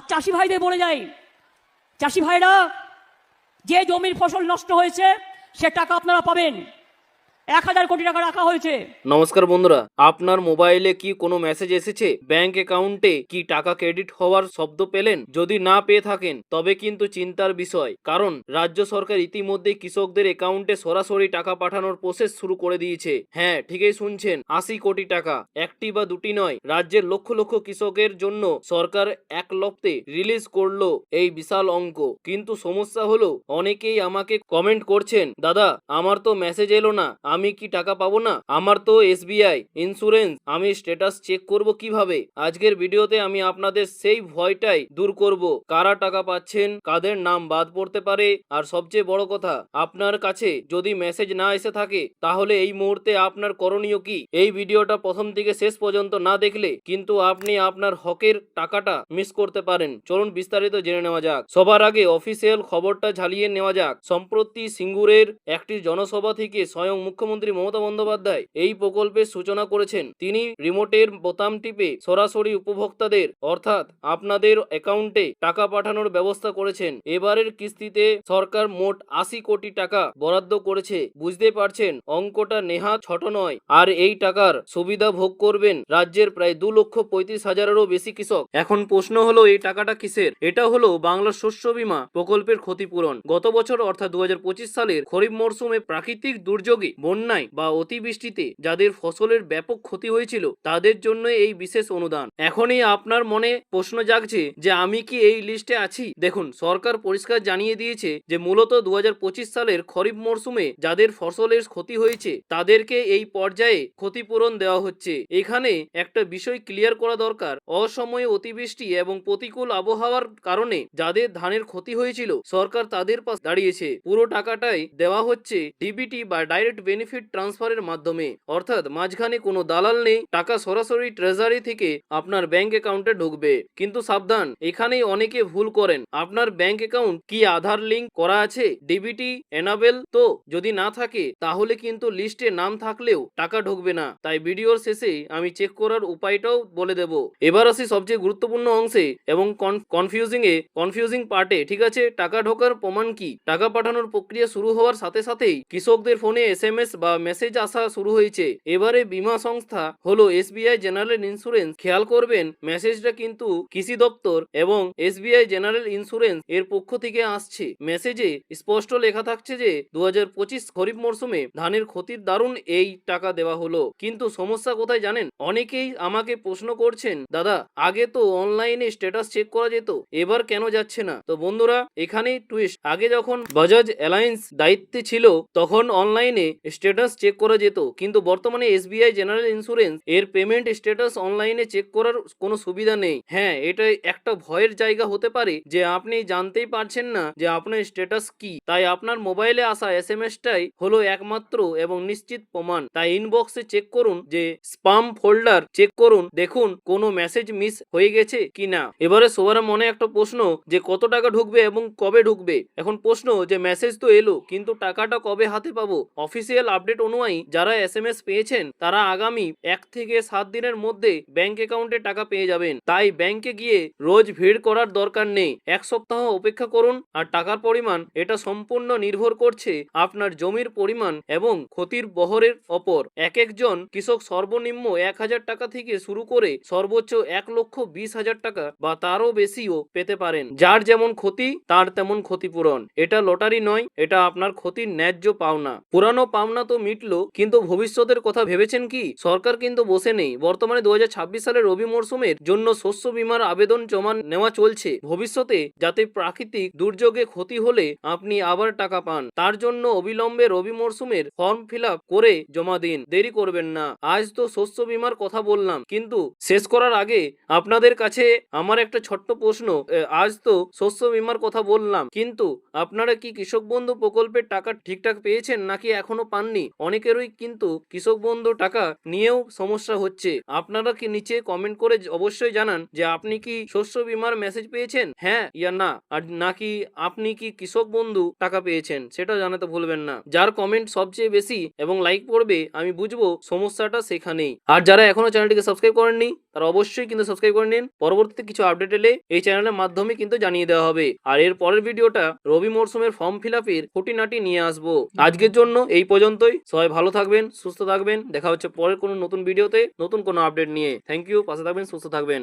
চাষি ভাইদের বলে যাই, চাষি ভাইরা, যে জমির ফসল নষ্ট হয়েছে সে টাকা আপনারা পাবেন। 1000 কোটি টাকা রাখা হয়েছে। নমস্কার বন্ধুরা, আপনার মোবাইলে কি কোনো মেসেজ এসেছে? ব্যাংক অ্যাকাউন্টে কি টাকা ক্রেডিট হওয়ার শব্দ পেলেন? যদি না পেয়ে থাকেন তবে কিন্তু চিন্তার বিষয়, কারণ রাজ্য সরকার ইতিমধ্যে কৃষকদের অ্যাকাউন্টে সরাসরি টাকা পাঠানোর প্রসেস শুরু করে দিয়েছে। হ্যাঁ, ঠিকই শুনছেন, 80 কোটি টাকা। একটি বা দুটি নয়, রাজ্যের লক্ষ লক্ষ কৃষকের জন্য সরকার এক লপ্তে রিলিজ করলো এই বিশাল অঙ্ক। কিন্তু সমস্যা হলো, অনেকেই আমাকে কমেন্ট করছেন, দাদা আমার তো মেসেজ এলো না, আমি কি টাকা পাবো না? আমার তো SBI ইন্স্যুরেন্স, আমি স্ট্যাটাস চেক করব কিভাবে? আজকের ভিডিওতে আমি আপনাদের সেই ভয়টাই দূর করব। কারা টাকা পাচ্ছেন, কাদের নাম বাদ পড়তে পারে, আর সবচেয়ে বড় কথা, আপনার কাছে যদি মেসেজ না এসে থাকে তাহলে এই মুহূর্তে আপনার করণীয় কি? এই ভিডিওটা প্রথম থেকে শেষ পর্যন্ত না দেখলে কিন্তু আপনি আপনার হকের টাকাটা মিস করতে পারেন। চলুন বিস্তারিত জেনে নেওয়া যাক। সবার আগে অফিসিয়াল খবরটা ঝালিয়ে নেওয়া যাক। সম্প্রতি সিঙ্গুরের একটি জনসভা থেকে স্বয়ং মুখ্যমন্ত্রী মমতা বন্দ্যোপাধ্যায় এই প্রকল্পের সূচনা করেছেন। তিনি রিমোটের বোতাম টিপে সরাসরি উপভোক্তাদের অর্থাৎ আপনাদের অ্যাকাউন্টে টাকা পাঠানোর ব্যবস্থা করেছেন। এবারের কিস্তিতে সরকার মোট 80 কোটি টাকা বরাদ্দ করেছে। বুঝতে পারছেন, অঙ্কটা নেহাত ছোট নয়। আর এই টাকার সুবিধা ভোগ করবেন রাজ্যের প্রায় 2,35,000-এরও বেশি কৃষক। এখন প্রশ্ন হলো, এই টাকাটা কিসের? এটা হলো বাংলার শস্য বীমা প্রকল্পের ক্ষতিপূরণ। গত বছর অর্থাৎ 2025 সালের খরিফ মরশুমে প্রাকৃতিক দুর্যোগে, বন্যায় বা অতিবৃষ্টিতে যাদের ফসলের ব্যাপক ক্ষতি হয়েছিল তাদের জন্য এই বিশেষ অনুদান। এখনই আপনার মনে প্রশ্ন জাগছে যে আমি কি এই লিস্টে আছি? দেখুন, সরকার পরিষ্কার জানিয়ে দিয়েছে যে মূলত 2025 সালের খরিফ মরশুমে যাদের ফসলের ক্ষতি হয়েছে তাদেরকে এই পর্যায়ে ক্ষতিপূরণ দেওয়া হচ্ছে। এখানে একটা বিষয় ক্লিয়ার করা দরকার, অসময়ে অতিবৃষ্টি এবং প্রতিকূল আবহাওয়ার কারণে যাদের ধানের ক্ষতি হয়েছিল সরকার তাদের পাশে দাঁড়িয়েছে। পুরো টাকাটাই দেওয়া হচ্ছে ডিবিটি বা ডাইরেক্ট বেনিফিট ট্রান্সফারের মাধ্যমে, অর্থাৎ মাঝখানে কোনো দালাল নেই। টাকা সরাসরি ট্রেজারি থেকে আপনার ব্যাংক অ্যাকাউন্টে ঢুকবে। কিন্তু সাবধান, এখানেই অনেকে ভুল করেন। আপনার ব্যাংক অ্যাকাউন্ট কি আধার লিংক করা আছে? ডিবিটি এনাবেল তো? যদি না থাকে তাহলে কিন্তু লিস্টে নাম থাকলেও টাকা ঢুকবে না। তাই ভিডিওর শেষে আমি চেক করার উপায়টাও বলে দেব। এবার আসি সবচেয়ে গুরুত্বপূর্ণ অংশে এবং কনফিউজিং পার্টে। ঠিক আছে, টাকা ঢোকার প্রমাণ কি? টাকা পাঠানোর প্রক্রিয়া শুরু হওয়ার সাথে সাথেই কৃষকদের ফোনে SMS বা মেসেজ আসা শুরু হয়েছে। এবারে বীমা সংস্থা হলো SBI জেনারেল ইন্স্যুরেন্স। খেয়াল করবেন, মেসেজটা কিন্তু কৃষি দপ্তর এবং SBI জেনারেল ইন্স্যুরেন্স এর পক্ষ থেকে আসছে। মেসেজে স্পষ্ট লেখা থাকছে যে 2025 খরিফ মরশুমে ধানের ক্ষতির দারুণ এই টাকা দেওয়া হলো। কিন্তু সমস্যা কোথায় জানেন? অনেকেই আমাকে প্রশ্ন করছেন, দাদা আগে তো অনলাইনে স্ট্যাটাস চেক করা যেত, এবার কেন যাচ্ছে না? তো বন্ধুরা, এখানেই টুইস্ট। আগে যখন বাজাজ অ্যালায়েন্স দায়িত্বে ছিল তখন অনলাইনে স্ট্যাটাস চেক করা যেত, কিন্তু বর্তমানে SBI জেনারেল ইন্স্যুরেন্স এর পেমেন্ট স্ট্যাটাস অনলাইনে চেক করার কোনো সুবিধা নেই। হ্যাঁ, এটা একটা ভয়ের জায়গা হতে পারে যে আপনি জানতেই পারছেন না যে আপনার স্ট্যাটাস কি। তাই আপনার মোবাইলে আসা SMS-টাই হলো একমাত্র এবং নিশ্চিত প্রমাণ। তাই ইনবক্সে চেক করুন, যে স্প্যাম ফোল্ডার চেক করুন, দেখুন কোনো মেসেজ মিস হয়ে গেছে কিনা। এবারে সবার মনে একটা প্রশ্ন, যে কত টাকা ঢুকবে এবং কবে ঢুকবে। এখন প্রশ্ন, যে মেসেজ তো এলো কিন্তু টাকাটা কবে হাতে পাবো? অফিসিয়াল আপডেট অনুযায়ী যারা SMS পেয়েছেন তারা আগামী 1 থেকে 7 দিনের মধ্যে ব্যাংক অ্যাকাউন্টে টাকা পেয়ে যাবেন। তাই ব্যাংকে গিয়ে রোজ ভিড় করার দরকার নেই। 1 সপ্তাহ অপেক্ষা করুন। আর টাকার পরিমাণ, এটা সম্পূর্ণ নির্ভর করছে আপনার জমির পরিমাণ এবং ক্ষতির বহরের ওপর। এক একজন কৃষক সর্বনিম্ন 1000 টাকা থেকে শুরু করে সর্বোচ্চ 1,20,000 টাকা বা তারও বেশিও পেতে পারেন। যার যেমন ক্ষতি তার তেমন ক্ষতিপূরণ। এটা লটারি নয়, এটা আপনার ক্ষতির ন্যায্য পাওনা। পুরানো পাওনা তো মিটলো, কিন্তু ভবিষ্যতের কথা ভেবেছেন কি? সরকার কিন্তু বসে নেই। বর্তমানে 2026 সালের রবি মরশুমের জন্য শস্য বীমার আবেদন জমা নেওয়া চলছে। ভবিষ্যতে যাতে প্রাকৃতিক দুর্যোগে ক্ষতি হলে আপনি আবার টাকা পান, তার জন্য অবিলম্বে রবি মরশুমের ফর্ম ফিল আপ করে জমা দিন, দেরি করবেন না। আজ তো শস্য বীমার কথা বললাম, কিন্তু শেষ করার আগে আপনাদের কাছে আমার একটা ছোট্ট প্রশ্ন। আজ তো শস্য বীমার কথা বললাম, কিন্তু আপনারা কি কৃষক বন্ধু প্রকল্পের টাকা ঠিকঠাক পেয়েছেন নাকি এখনো পাননি? পাননি, অনেকেরই কিন্তু কৃষক বন্ধু টাকা নিয়েও সমস্যা হচ্ছে। আপনারা কি নিচে কমেন্ট করে অবশ্যই জানান যে আপনি কি শস্য বীমার মেসেজ পেয়েছেন, হ্যাঁ ইয়া না, আর নাকি আপনি কি কৃষক বন্ধু টাকা পেয়েছেন, সেটা জানাতে ভুলবেন না। যার কমেন্ট সবচেয়ে বেশি এবং লাইক পড়বে আমি বুঝবো সমস্যাটা সেখানেই। আর যারা এখনো চ্যানেলটিকে সাবস্ক্রাইব করেননি তারা অবশ্যই কিন্তু সাবস্ক্রাইব করে নিন। পরবর্তীতে কিছু আপডেট এলে এই চ্যানেলের মাধ্যমে কিন্তু জানিয়ে দেওয়া হবে। আর এর পরের ভিডিওটা রবি মরশুমের ফর্ম ফিল আপের খুঁটিনাটি নিয়ে আসবো। আজকের জন্য এই পর্যন্তই। সবাই ভালো থাকবেন, সুস্থ থাকবেন। দেখা হচ্ছে পরের কোনো নতুন ভিডিওতে নতুন কোনো আপডেট নিয়ে। থ্যাংক ইউ, পাশে থাকবেন, সুস্থ থাকবেন।